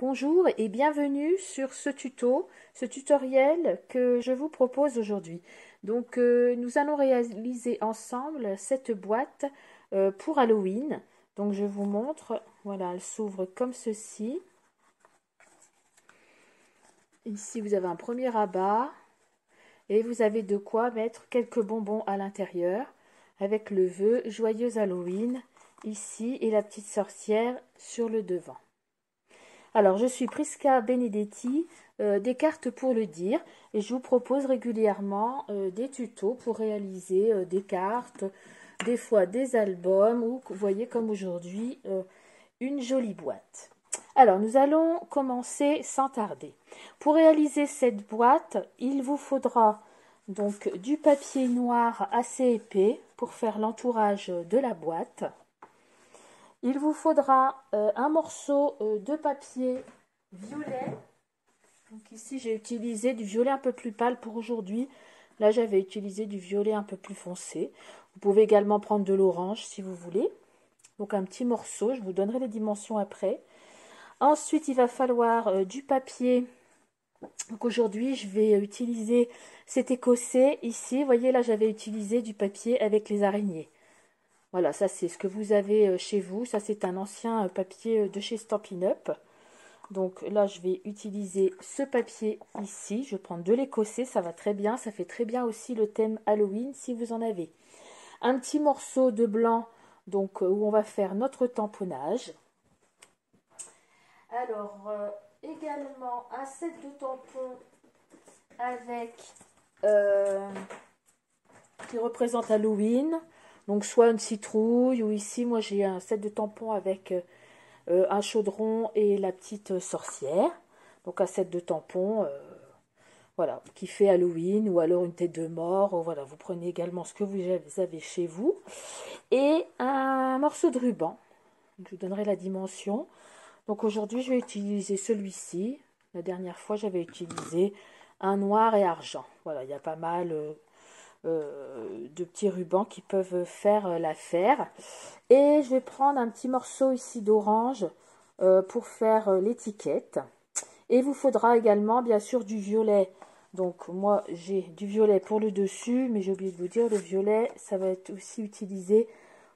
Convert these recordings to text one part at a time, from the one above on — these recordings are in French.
Bonjour et bienvenue sur ce tutoriel que je vous propose aujourd'hui. Donc nous allons réaliser ensemble cette boîte pour Halloween. Donc je vous montre, voilà, elle s'ouvre comme ceci. Ici vous avez un premier rabat et vous avez de quoi mettre quelques bonbons à l'intérieur avec le vœu joyeux Halloween ici et la petite sorcière sur le devant. Alors, je suis Prisca Benedetti, des cartes pour le dire, et je vous propose régulièrement des tutos pour réaliser des cartes, des fois des albums, ou vous voyez comme aujourd'hui, une jolie boîte. Alors, nous allons commencer sans tarder. Pour réaliser cette boîte, il vous faudra donc du papier noir assez épais pour faire l'entourage de la boîte. Il vous faudra un morceau de papier violet. Donc ici, j'ai utilisé du violet un peu plus pâle pour aujourd'hui. Là, j'avais utilisé du violet un peu plus foncé. Vous pouvez également prendre de l'orange si vous voulez. Donc un petit morceau, je vous donnerai les dimensions après. Ensuite, il va falloir du papier. Donc aujourd'hui, je vais utiliser cet écossais ici. Vous voyez, là, j'avais utilisé du papier avec les araignées. Voilà, ça c'est ce que vous avez chez vous. Ça c'est un ancien papier de chez Stampin' Up. Donc là, je vais utiliser ce papier ici. Je vais prendre de l'écossais, ça va très bien. Ça fait très bien aussi le thème Halloween si vous en avez. Un petit morceau de blanc, donc où on va faire notre tamponnage. Alors, également un set de tampons avec qui représente Halloween. Donc soit une citrouille ou ici moi j'ai un set de tampons avec un chaudron et la petite sorcière. Donc un set de tampons voilà, qui fait Halloween ou alors une tête de mort. Voilà, vous prenez également ce que vous avez chez vous. Et un morceau de ruban. Je vous donnerai la dimension. Donc aujourd'hui je vais utiliser celui-ci. La dernière fois j'avais utilisé un noir et argent. Voilà, il y a pas mal de petits rubans qui peuvent faire l'affaire. Et je vais prendre un petit morceau ici d'orange pour faire l'étiquette. Et il vous faudra également bien sûr du violet. Donc moi j'ai du violet pour le dessus, mais j'ai oublié de vous dire, le violet ça va être aussi utilisé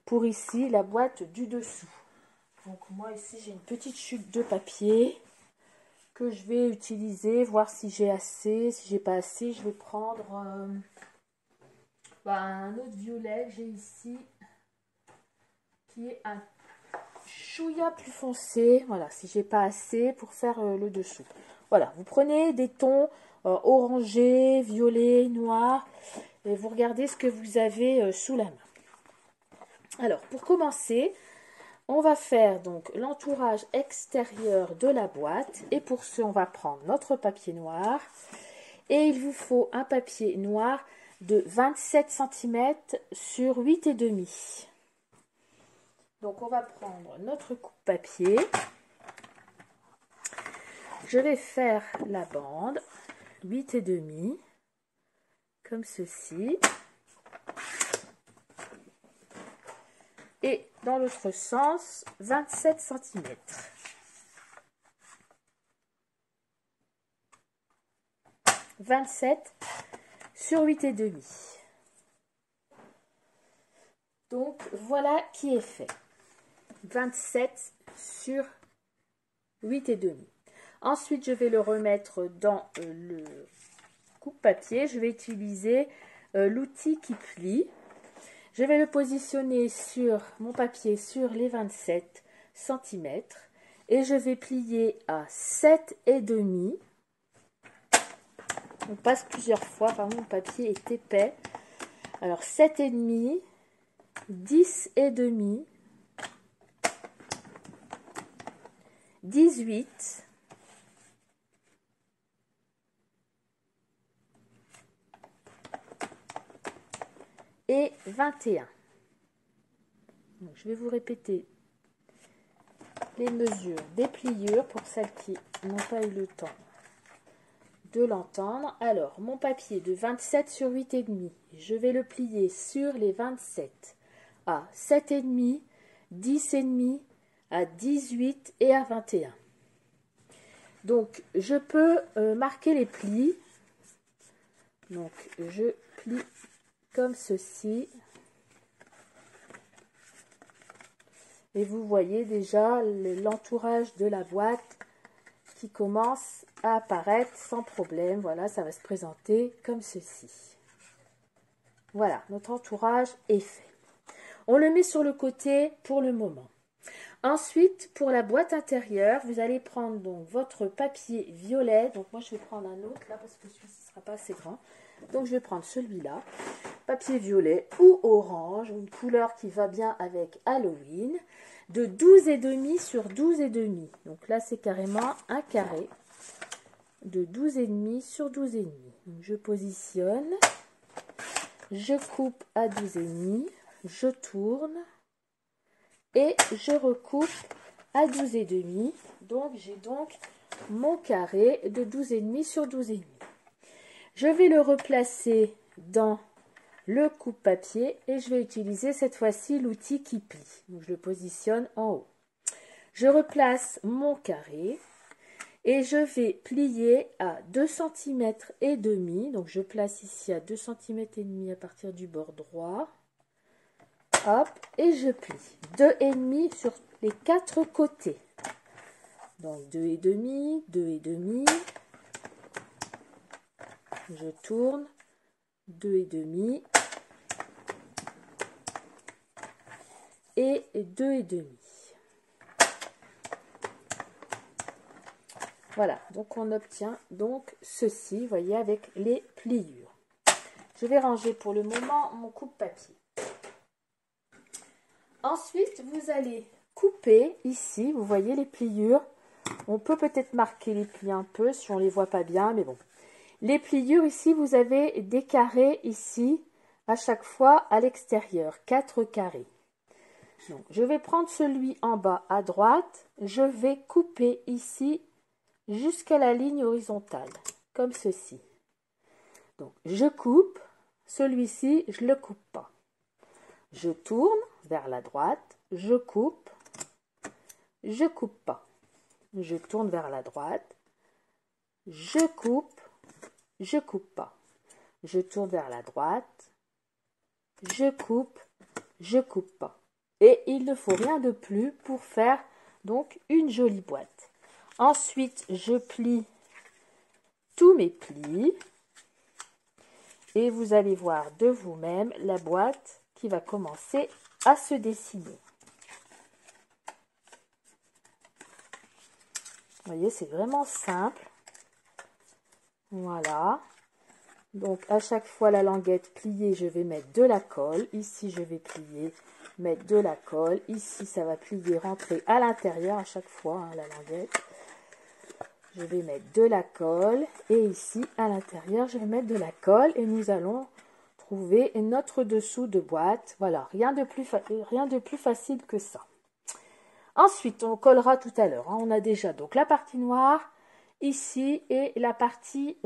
pour ici la boîte du dessous. Donc moi ici j'ai une petite chute de papier que je vais utiliser, voir si j'ai assez. Si j'ai pas assez, je vais prendre un autre violet que j'ai ici qui est un chouïa plus foncé. Voilà, si j'ai pas assez pour faire le dessous. Voilà, vous prenez des tons orangés, violets, noirs et vous regardez ce que vous avez sous la main. Alors, pour commencer, on va faire donc l'entourage extérieur de la boîte et pour ce, on va prendre notre papier noir et il vous faut un papier noir de 27 cm sur 8,5. Donc on va prendre notre coupe-papier. Je vais faire la bande 8,5 comme ceci. Et dans l'autre sens, 27 cm. « 27 sur 8,5. Donc voilà qui est fait. 27 sur 8,5. Ensuite, je vais le remettre dans le coupe-papier. Je vais utiliser l'outil qui plie. Je vais le positionner sur mon papier sur les 27 cm et je vais plier à 7,5. On passe plusieurs fois, mon papier est épais. Alors 7,5, 10,5, 18, et 21. Donc, je vais vous répéter les mesures des pliures pour celles qui n'ont pas eu le temps de l'entendre. Alors, mon papier de 27 sur 8,5, je vais le plier sur les 27 à 7,5, 10,5, à 18 et à 21. Donc, je peux marquer les plis. Donc, je plie comme ceci. Et vous voyez déjà l'entourage de la boîte qui commence à apparaître sans problème. Voilà, ça va se présenter comme ceci. Voilà, notre entourage est fait. On le met sur le côté pour le moment. Ensuite, pour la boîte intérieure, vous allez prendre donc votre papier violet. Donc moi, je vais prendre un autre là parce que celui-ci ne sera pas assez grand. Donc je vais prendre celui-là, papier violet ou orange, une couleur qui va bien avec Halloween, de 12,5 sur 12,5. Donc là, c'est carrément un carré de 12,5 sur 12,5. Donc je positionne, je coupe à 12,5, je tourne et je recoupe à 12,5. Donc j'ai donc mon carré de 12,5 sur 12,5. Je vais le replacer dans le coupe-papier et je vais utiliser cette fois-ci l'outil qui plie. Donc je le positionne en haut. Je replace mon carré et je vais plier à 2 cm et demi. Donc je place ici à 2 cm et demi à partir du bord droit. Hop, et je plie 2,5 sur les 4 côtés. Donc 2,5, 2,5. Je tourne 2,5 et 2,5. Voilà, donc on obtient donc ceci, vous voyez, avec les pliures. Je vais ranger pour le moment mon coupe-papier. Ensuite, vous allez couper ici, vous voyez les pliures. On peut peut-être marquer les plis un peu si on ne les voit pas bien, mais bon. Les pliures ici, vous avez des carrés ici, à chaque fois à l'extérieur, 4 carrés. Donc, je vais prendre celui en bas à droite, je vais couper ici jusqu'à la ligne horizontale, comme ceci. Donc, je coupe, celui-ci, je ne le coupe pas. Je tourne vers la droite, je coupe pas. Je tourne vers la droite, je coupe pas. Je tourne vers la droite, je coupe pas. Et il ne faut rien de plus pour faire donc une jolie boîte. Ensuite, je plie tous mes plis et vous allez voir de vous-même la boîte qui va commencer à se dessiner. Vous voyez, c'est vraiment simple. Voilà. Donc, à chaque fois la languette pliée, je vais mettre de la colle. Ici, je vais plier, mettre de la colle. Ici, ça va plier, rentrer à l'intérieur à chaque fois, hein, la languette. Je vais mettre de la colle. Et ici, à l'intérieur, je vais mettre de la colle. Et nous allons trouver notre dessous de boîte. Voilà, rien de plus facile que ça. Ensuite, on collera tout à l'heure. Hein. On a déjà donc la partie noire ici et la partie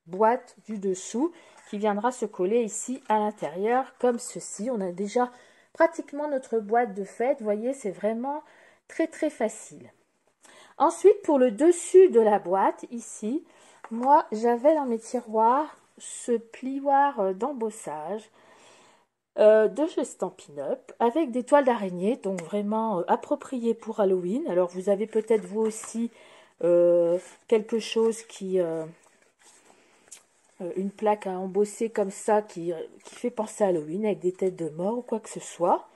boîte du dessous qui viendra se coller ici à l'intérieur comme ceci. On a déjà pratiquement notre boîte de fête. Vous voyez, c'est vraiment très très facile. Ensuite, pour le dessus de la boîte ici, moi j'avais dans mes tiroirs ce plioir d'embossage de chez Stampin' Up avec des toiles d'araignée, donc vraiment approprié pour Halloween. Alors vous avez peut-être vous aussi quelque chose qui une plaque à embosser comme ça qui fait penser à Halloween avec des têtes de mort ou quoi que ce soit.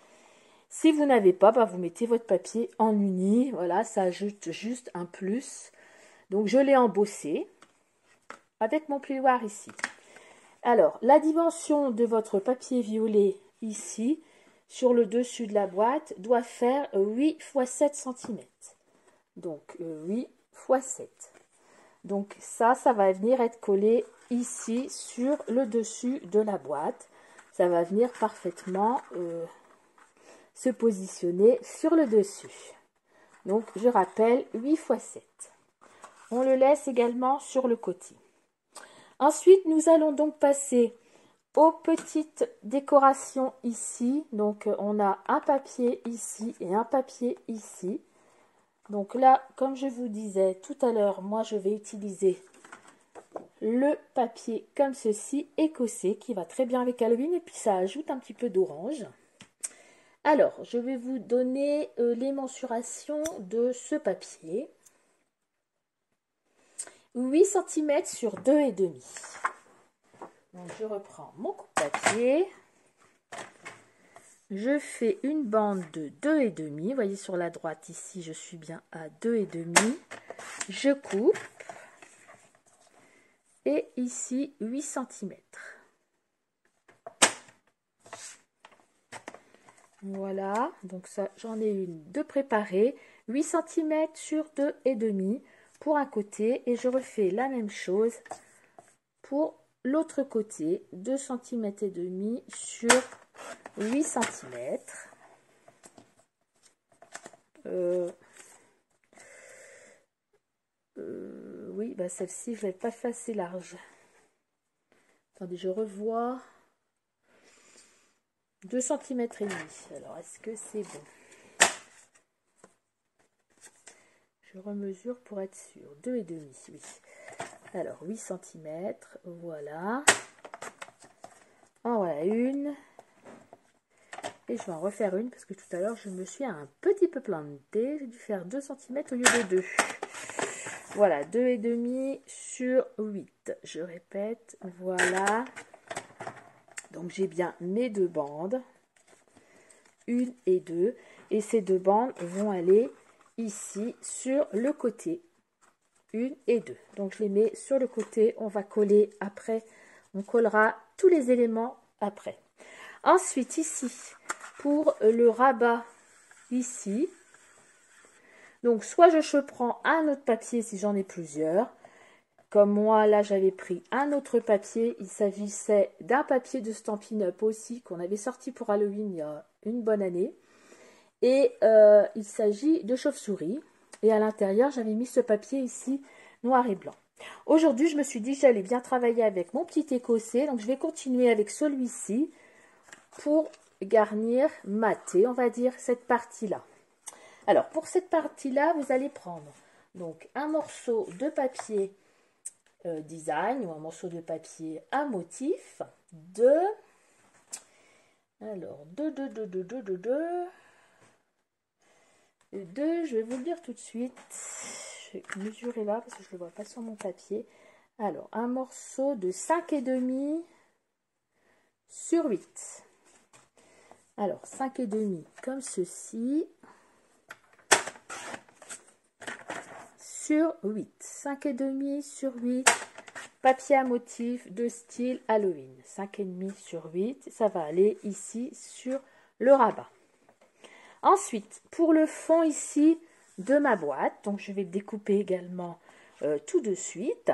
Si vous n'avez pas, bah, vous mettez votre papier en uni, voilà, ça ajoute juste un plus. Donc je l'ai embossé avec mon plioir ici. Alors, la dimension de votre papier violet ici, sur le dessus de la boîte, doit faire 8 x 7 cm. Donc, 8 x 7. Donc, ça va venir être collé ici sur le dessus de la boîte. Ça va venir parfaitement se positionner sur le dessus. Donc, je rappelle, 8 x 7. On le laisse également sur le côté. Ensuite, nous allons donc passer aux petites décorations ici. Donc, on a un papier ici et un papier ici. Donc là, comme je vous disais tout à l'heure, moi je vais utiliser le papier comme ceci, écossais, qui va très bien avec Halloween, et puis ça ajoute un petit peu d'orange. Alors, je vais vous donner les mensurations de ce papier. 8 cm sur 2,5. Donc je reprends mon coupe-papier. Je fais une bande de 2,5. Vous voyez sur la droite ici, je suis bien à 2,5. Je coupe. Et ici, 8 cm. Voilà, donc ça, j'en ai une de préparée. 8 cm sur 2,5 pour un côté. Et je refais la même chose pour l'autre côté. 2 cm et demi sur 8 cm. Oui, bah celle-ci, je ne l'ai pas fait assez large. Attendez, je revois. 2 cm et demi. Alors, est-ce que c'est bon? Je remesure pour être sûr. 2,5, oui. Alors, 8 cm. Voilà. En voilà une. Et je vais en refaire une parce que tout à l'heure, je me suis un petit peu plantée. J'ai dû faire 2 cm au lieu de 2. Voilà, 2,5 sur 8. Je répète, voilà. Donc, j'ai bien mes deux bandes. 1 et 2. Et ces deux bandes vont aller ici sur le côté. 1 et 2. Donc, je les mets sur le côté. On va coller après. On collera tous les éléments après. Ensuite, ici, pour le rabat, ici, donc soit je prends un autre papier si j'en ai plusieurs. Comme moi, là, j'avais pris un autre papier. Il s'agissait d'un papier de Stampin' Up aussi, qu'on avait sorti pour Halloween il y a une bonne année. Et il s'agit de chauve-souris. Et à l'intérieur, j'avais mis ce papier ici, noir et blanc. Aujourd'hui, je me suis dit que j'allais bien travailler avec mon petit écossais. Donc, je vais continuer avec celui-ci pour garnir, mater, on va dire, cette partie-là. Alors, pour cette partie-là, vous allez prendre donc un morceau de papier design ou un morceau de papier à motif de... Alors, je vais vous le dire tout de suite. Je vais mesurer là parce que je ne le vois pas sur mon papier. Alors, un morceau de 5,5 sur 8. Alors, 5,5 comme ceci. Sur 8. 5,5 sur 8. Papier à motif de style Halloween. 5,5 sur 8. Ça va aller ici sur le rabat. Ensuite, pour le fond ici de ma boîte, donc je vais découper également tout de suite.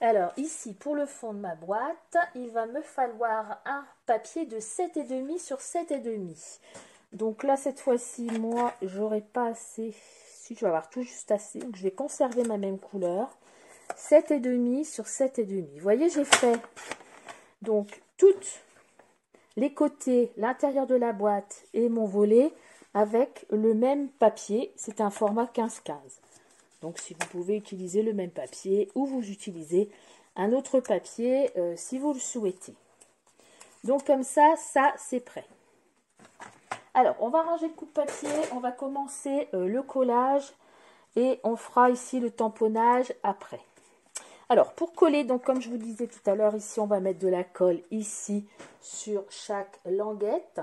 Alors ici, pour le fond de ma boîte, il va me falloir un papier de 7,5 sur 7,5. Donc là, cette fois-ci, moi, j'aurai pas assez. Si, je vais avoir tout juste assez. Donc je vais conserver ma même couleur. 7,5 sur 7,5. Vous voyez, j'ai fait donc toutes les côtés, l'intérieur de la boîte et mon volet avec le même papier. C'est un format 15-15. Donc, si vous pouvez utiliser le même papier ou vous utilisez un autre papier si vous le souhaitez. Donc, comme ça c'est prêt. Alors, on va ranger le coupe-papier. On va commencer le collage et on fera ici le tamponnage après. Alors, pour coller, donc comme je vous disais tout à l'heure, ici, on va mettre de la colle ici sur chaque languette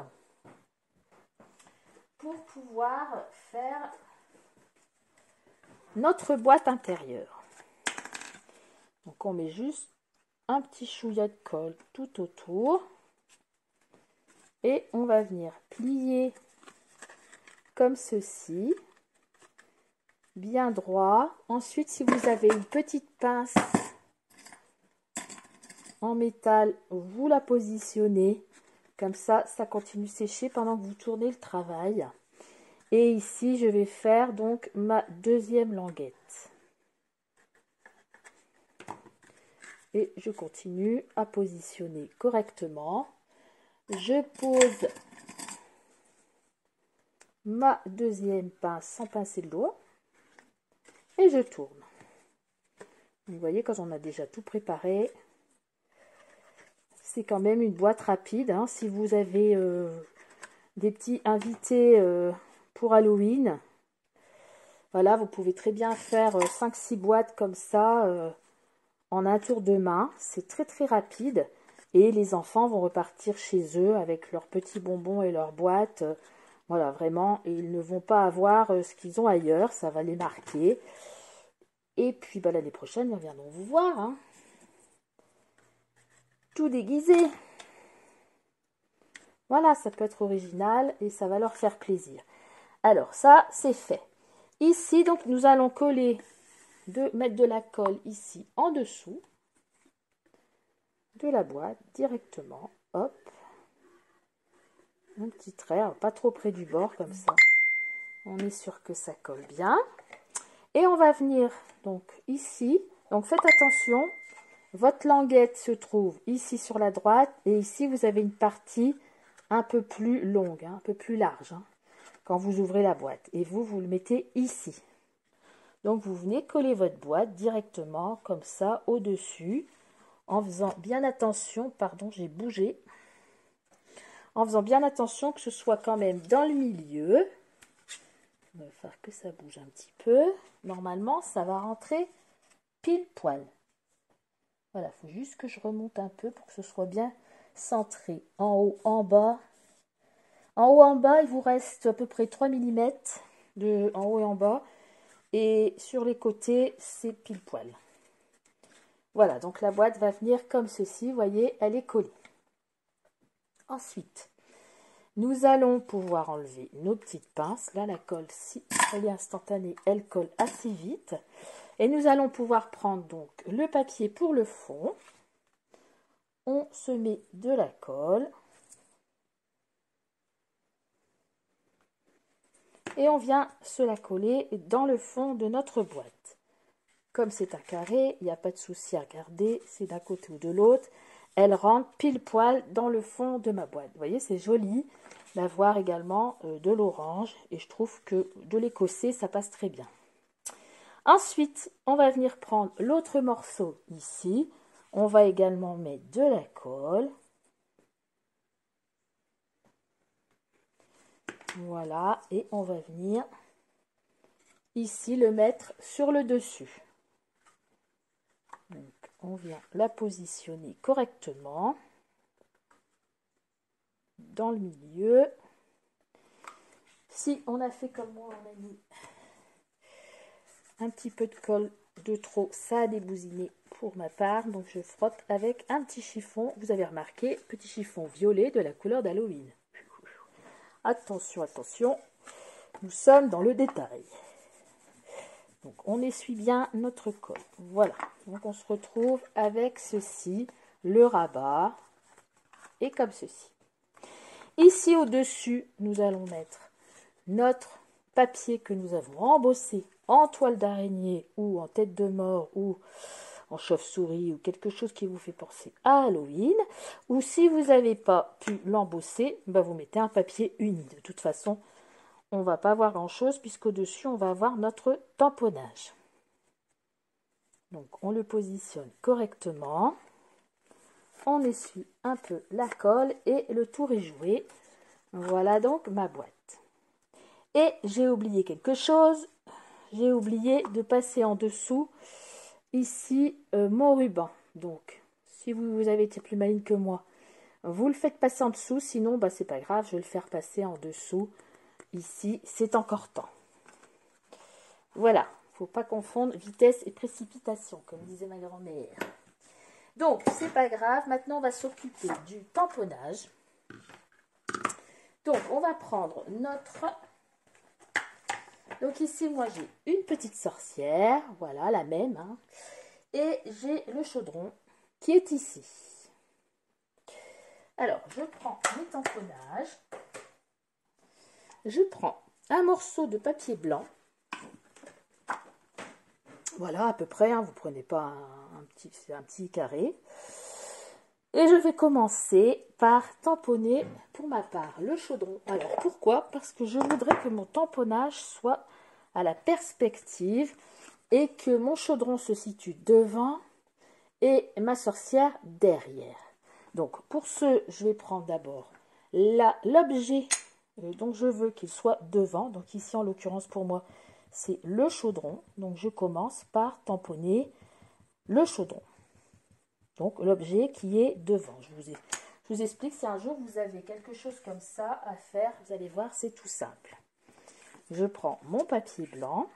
pour pouvoir faire notre boîte intérieure. Donc, on met juste un petit chouïa de colle tout autour et on va venir plier comme ceci, bien droit. Ensuite, si vous avez une petite pince en métal, vous la positionnez comme ça, ça continue de sécher pendant que vous tournez le travail. Et ici, je vais faire donc ma deuxième languette. Et je continue à positionner correctement. Je pose ma deuxième pince sans pincer le doigt. et je tourne. Vous voyez, quand on a déjà tout préparé, c'est quand même une boîte rapide. Hein. Si vous avez des petits invités pour Halloween, voilà, vous pouvez très bien faire 5-6 boîtes comme ça en un tour de main. C'est très très rapide. Et les enfants vont repartir chez eux avec leurs petits bonbons et leurs boîtes. Voilà, vraiment, et ils ne vont pas avoir ce qu'ils ont ailleurs. Ça va les marquer. Et puis bah, l'année prochaine, ils viendront vous voir. Hein. Tout déguisé. Voilà, ça peut être original et ça va leur faire plaisir. Alors ça, c'est fait. Ici, donc, nous allons mettre de la colle ici en dessous de la boîte directement. Hop. Un petit trait, alors pas trop près du bord comme ça. On est sûr que ça colle bien. Et on va venir donc ici. Donc faites attention. Votre languette se trouve ici sur la droite. Et ici, vous avez une partie un peu plus longue, hein, un peu plus large. Hein, quand vous ouvrez la boîte. Et vous le mettez ici. Donc vous venez coller votre boîte directement comme ça au-dessus. En faisant bien attention. Pardon, j'ai bougé. En faisant bien attention que ce soit quand même dans le milieu. On va faire que ça bouge un petit peu. Normalement, ça va rentrer pile poil. Voilà, il faut juste que je remonte un peu pour que ce soit bien centré. En haut, en bas. En haut, en bas, il vous reste à peu près 3 mm en haut et en bas. Et sur les côtés, c'est pile poil. Voilà, donc la boîte va venir comme ceci. Vous voyez, elle est collée. Ensuite, nous allons pouvoir enlever nos petites pinces. Là, la colle, si elle est instantanée, elle colle assez vite. Et nous allons pouvoir prendre donc le papier pour le fond. On se met de la colle. Et on vient se la coller dans le fond de notre boîte. Comme c'est un carré, il n'y a pas de souci à regarder, c'est d'un côté ou de l'autre. Elle rentre pile poil dans le fond de ma boîte. Vous voyez, c'est joli d'avoir également de l'orange. Et je trouve que de l'écossais, ça passe très bien. Ensuite, on va venir prendre l'autre morceau ici. On va également mettre de la colle. Voilà, et on va venir ici le mettre sur le dessus. Donc, on vient la positionner correctement dans le milieu. Si on a fait comme moi, on a mis un petit peu de colle de trop, ça a débousiné pour ma part. Donc je frotte avec un petit chiffon. Vous avez remarqué, petit chiffon violet de la couleur d'Halloween. Attention, attention, nous sommes dans le détail. Donc on essuie bien notre colle. Voilà, donc on se retrouve avec ceci, le rabat, et comme ceci. Ici au-dessus, nous allons mettre notre papier que nous avons embossé en toile d'araignée ou en tête de mort ou en chauve-souris ou quelque chose qui vous fait penser à Halloween. Ou si vous n'avez pas pu l'embosser, vous mettez un papier uni. De toute façon, on ne va pas voir grand-chose puisqu'au-dessus, on va avoir notre tamponnage. Donc, on le positionne correctement. On essuie un peu la colle et le tour est joué. Voilà donc ma boîte. Et j'ai oublié quelque chose. J'ai oublié de passer en dessous ici mon ruban. Donc, si vous avez été plus maligne que moi, vous le faites passer en dessous. Sinon, c'est pas grave, je vais le faire passer en dessous. Ici, c'est encore temps. Voilà, faut pas confondre vitesse et précipitation, comme disait ma grand-mère. Donc, c'est pas grave. Maintenant, on va s'occuper du tamponnage. Donc, on va prendre notre... Donc ici, moi, j'ai une petite sorcière. Voilà, la même. Hein. Et j'ai le chaudron qui est ici. Alors, je prends mes tamponnages. Je prends un morceau de papier blanc. Voilà, à peu près. Hein, vous prenez pas un petit carré. Et je vais commencer par tamponner, pour ma part, le chaudron. Alors, pourquoi? Parce que je voudrais que mon tamponnage soit à la perspective et que mon chaudron se situe devant et ma sorcière derrière. Donc pour ce, je vais prendre d'abord l'objet dont je veux qu'il soit devant. Donc ici en l'occurrence pour moi c'est le chaudron. Donc je commence par tamponner le chaudron. Donc l'objet qui est devant. Je vous explique, si un jour vous avez quelque chose comme ça à faire, vous allez voir, c'est tout simple. Je prends mon papier blanc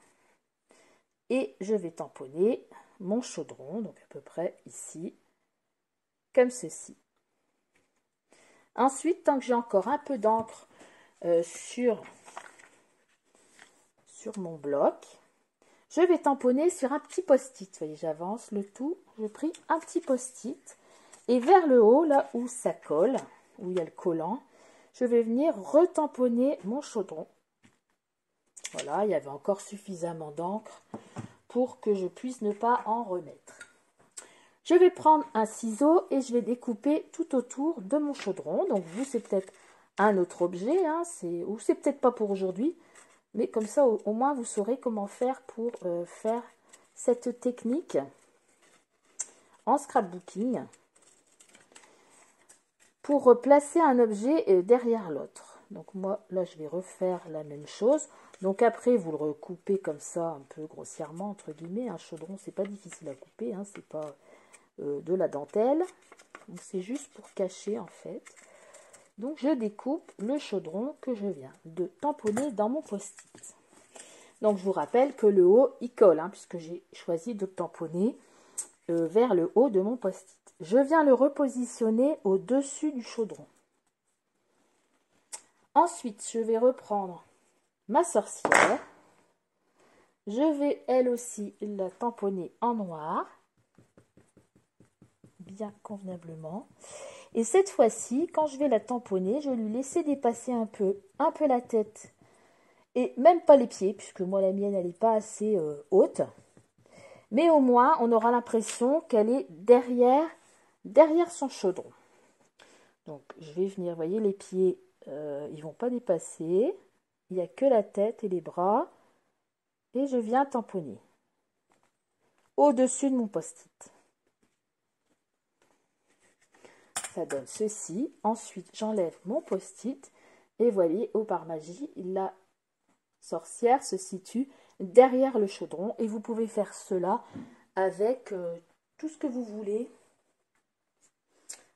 et je vais tamponner mon chaudron, donc à peu près ici, comme ceci. Ensuite, tant que j'ai encore un peu d'encre sur mon bloc, je vais tamponner sur un petit post-it. Vous voyez, j'avance le tout, je prie un petit post-it et vers le haut, là où ça colle, où il y a le collant, je vais venir retamponner mon chaudron. Voilà, il y avait encore suffisamment d'encre pour que je puisse ne pas en remettre. Je vais prendre un ciseau et je vais découper tout autour de mon chaudron. Donc vous, c'est peut-être un autre objet, hein, ou c'est peut-être pas pour aujourd'hui, mais comme ça, au moins, vous saurez comment faire pour faire cette technique en scrapbooking pour placer un objet derrière l'autre. Donc moi, là, je vais refaire la même chose. Donc après, vous le recoupez comme ça, un peu grossièrement, entre guillemets. Un chaudron, c'est pas difficile à couper, hein, c'est pas de la dentelle. Donc c'est juste pour cacher, en fait. Donc je découpe le chaudron que je viens de tamponner dans mon post-it. Donc je vous rappelle que le haut, il colle, hein, puisque j'ai choisi de tamponner vers le haut de mon post-it. Je viens le repositionner au-dessus du chaudron. Ensuite, je vais reprendre ma sorcière. Je vais elle aussi la tamponner en noir, bien convenablement. Et cette fois-ci, quand je vais la tamponner, je vais lui laisser dépasser un peu la tête. Et même pas les pieds, puisque moi la mienne, elle n'est pas assez haute. Mais au moins, on aura l'impression qu'elle est derrière son chaudron. Donc, je vais venir, vous voyez, les pieds, ils vont pas dépasser. Il n'y a que la tête et les bras. Et je viens tamponner au-dessus de mon post-it. Ça donne ceci. Ensuite, j'enlève mon post-it. Et vous voyez, par magie, la sorcière se situe derrière le chaudron. Et vous pouvez faire cela avec tout ce que vous voulez.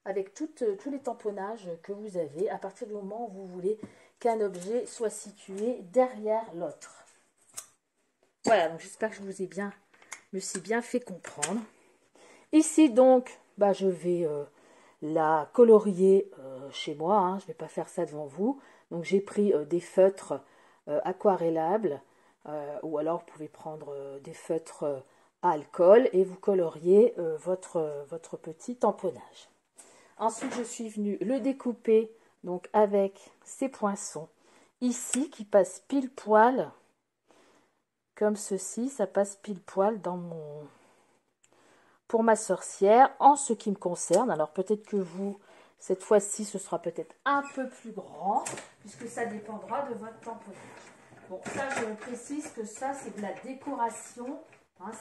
Avec tous les tamponnages que vous avez, à partir du moment où vous voulez qu'un objet soit situé derrière l'autre. Voilà, donc j'espère que je vous ai me suis bien fait comprendre. Ici donc, je vais la colorier chez moi, hein, je ne vais pas faire ça devant vous. Donc j'ai pris des feutres aquarellables, ou alors vous pouvez prendre des feutres à alcool et vous coloriez votre petit tamponnage. Ensuite, je suis venue le découper donc avec ces poinçons ici qui passent pile poil comme ceci. Ça passe pile poil pour ma sorcière en ce qui me concerne. Alors peut-être que vous, cette fois-ci, ce sera peut-être un peu plus grand puisque ça dépendra de votre tamponnage. Bon, ça, je précise que ça, c'est de la décoration. Hein,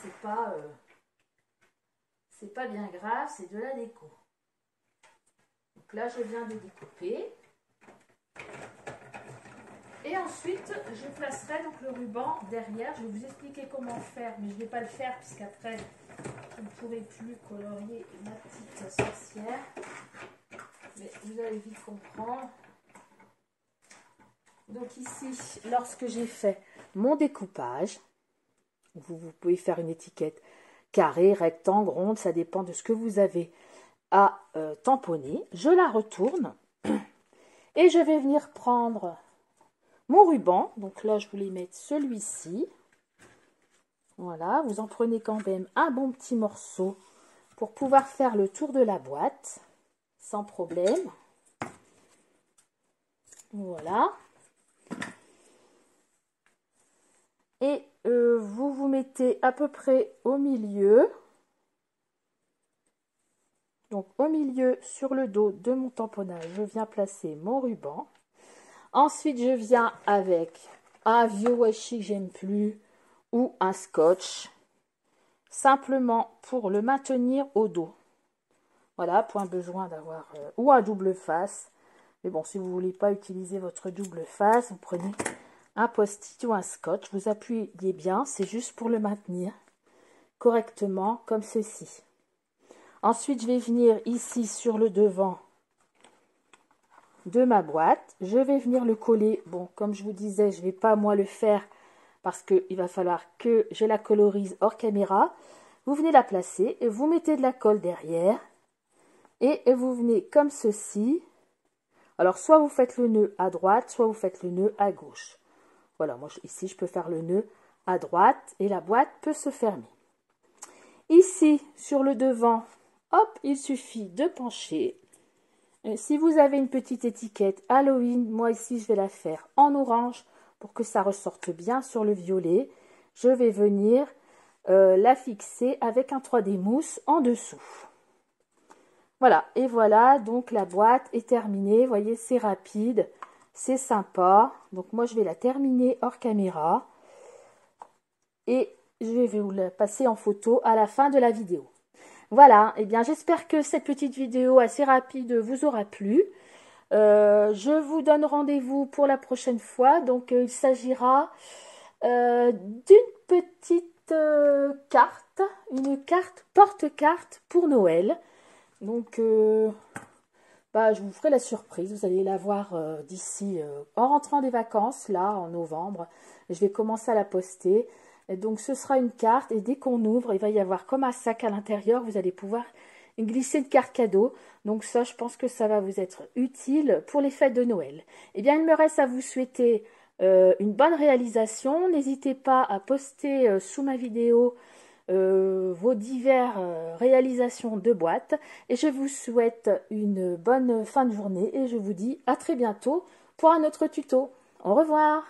c'est pas bien grave, c'est de la déco. Donc là, je viens de découper. Et ensuite, je placerai donc le ruban derrière. Je vais vous expliquer comment faire, mais je ne vais pas le faire puisqu'après, je ne pourrai plus colorier ma petite sorcière. Mais vous allez vite comprendre. Donc ici, lorsque j'ai fait mon découpage, vous pouvez faire une étiquette carré, rectangle, ronde, ça dépend de ce que vous avez à tamponner. Je la retourne et je vais venir prendre mon ruban. Donc là, je voulais mettre celui-ci. Voilà, vous en prenez quand même un bon petit morceau pour pouvoir faire le tour de la boîte sans problème. Voilà. Et vous vous mettez à peu près au milieu. Donc au milieu, sur le dos de mon tamponnage, je viens placer mon ruban. Ensuite, je viens avec un vieux washi que j'aime plus ou un scotch. simplement pour le maintenir au dos. Voilà, point besoin d'avoir ou un double face. Mais bon, si vous ne voulez pas utiliser votre double face, vous prenez un post-it ou un scotch. Vous appuyez bien, c'est juste pour le maintenir correctement comme ceci. Ensuite, je vais venir ici sur le devant de ma boîte. Je vais venir le coller. Bon, comme je vous disais, je ne vais pas moi le faire parce qu'il va falloir que je la colorise hors caméra. Vous venez la placer et vous mettez de la colle derrière. Et vous venez comme ceci. Alors, soit vous faites le nœud à droite, soit vous faites le nœud à gauche. Voilà, moi ici, je peux faire le nœud à droite et la boîte peut se fermer. Ici, sur le devant, hop, il suffit de pencher. Et si vous avez une petite étiquette Halloween, moi ici, je vais la faire en orange pour que ça ressorte bien sur le violet. Je vais venir la fixer avec un 3D mousse en dessous. Voilà, et voilà, donc la boîte est terminée. Vous voyez, c'est rapide, c'est sympa. Donc moi, je vais la terminer hors caméra. Et je vais vous la passer en photo à la fin de la vidéo. Voilà, et bien j'espère que cette petite vidéo assez rapide vous aura plu. Je vous donne rendez-vous pour la prochaine fois. Donc il s'agira d'une petite carte, une carte porte-carte pour Noël. Donc je vous ferai la surprise, vous allez la voir d'ici en rentrant des vacances, là en novembre. Je vais commencer à la poster. Et donc ce sera une carte et dès qu'on ouvre, il va y avoir comme un sac à l'intérieur, vous allez pouvoir glisser une carte cadeau. Donc ça, je pense que ça va vous être utile pour les fêtes de Noël. Eh bien, il me reste à vous souhaiter une bonne réalisation. N'hésitez pas à poster sous ma vidéo vos diverses réalisations de boîtes. Et je vous souhaite une bonne fin de journée et je vous dis à très bientôt pour un autre tuto. Au revoir!